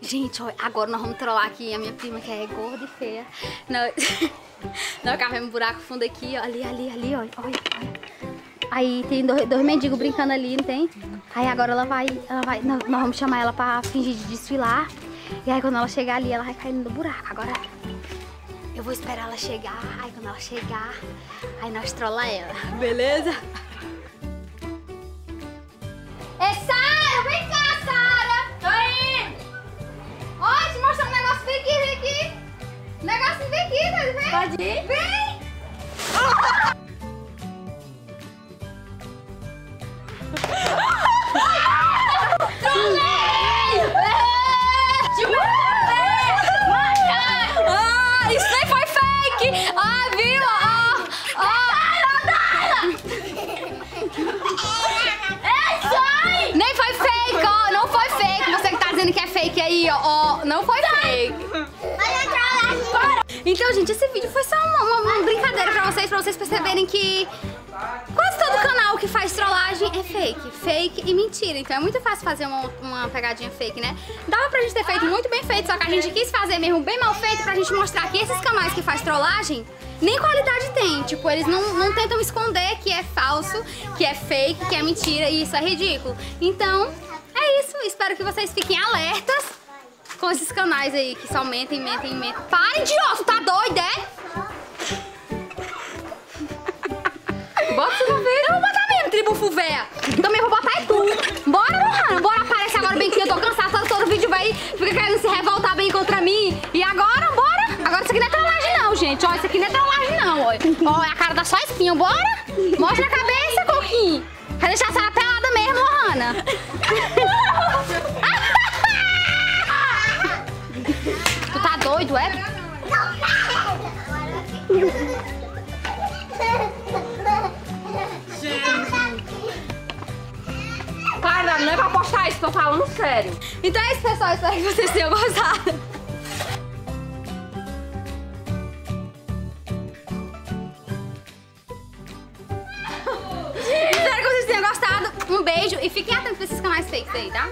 Gente, olha, agora nós vamos trollar aqui a minha prima, que é gorda e feia. Nós cavemos um buraco fundo aqui, ó. Ali, olha. Aí tem dois mendigos brincando ali, não tem? Aí agora ela vai, nós vamos chamar ela pra fingir de desfilar. E aí quando ela chegar ali, ela vai cair no buraco. Agora eu vou esperar ela chegar. Aí quando ela chegar, aí nós trollar ela, beleza? Sara, vem cá, Sara! Tô indo! Ó, te mostrar um negócio, vem aqui! Negócio, vem aqui, tá vendo? Pode ir? Vem! Isso nem foi fake! Ah, viu? Nem foi fake, ó! Não foi fake! Você que tá dizendo que é fake aí, ó! Não foi fake! Então, gente, esse vídeo foi só uma brincadeira pra vocês perceberem que quase todo canal que faz trollagem é fake e mentira. Então é muito fácil fazer uma pegadinha fake, né? Dava pra gente ter feito muito bem feito, só que a gente quis fazer mesmo bem mal feito pra gente mostrar que esses canais que faz trollagem nem qualidade tem. Tipo, eles não tentam esconder que é falso, que é fake, que é mentira, e isso é ridículo. Então, é isso. Espero que vocês fiquem alertas com esses canais aí que só mentem. Parem de osso, tá doido, é? Bota isso no vídeo. Eu vou botar mesmo, tribufo véia. Também vou botar é tu. Bora, Lohana. Bora, aparece agora bem que eu tô cansada. Todo vídeo vai fica querendo se revoltar bem contra mim. E agora, bora. Agora isso aqui não é trollagem não, gente. Ó, isso aqui não é trollagem não, ó. Ó, a cara tá só espinho. Bora. Mostra a cabeça, Coquinho. Vai deixar a Sara pelada mesmo, Lohana. Tu tá doido, é? Para, não é pra postar isso, tô falando sério. Então é isso, pessoal. Espero que vocês tenham gostado. Espero que vocês tenham gostado. Um beijo e fiquem atentos pra esses canais fakes aí, tá?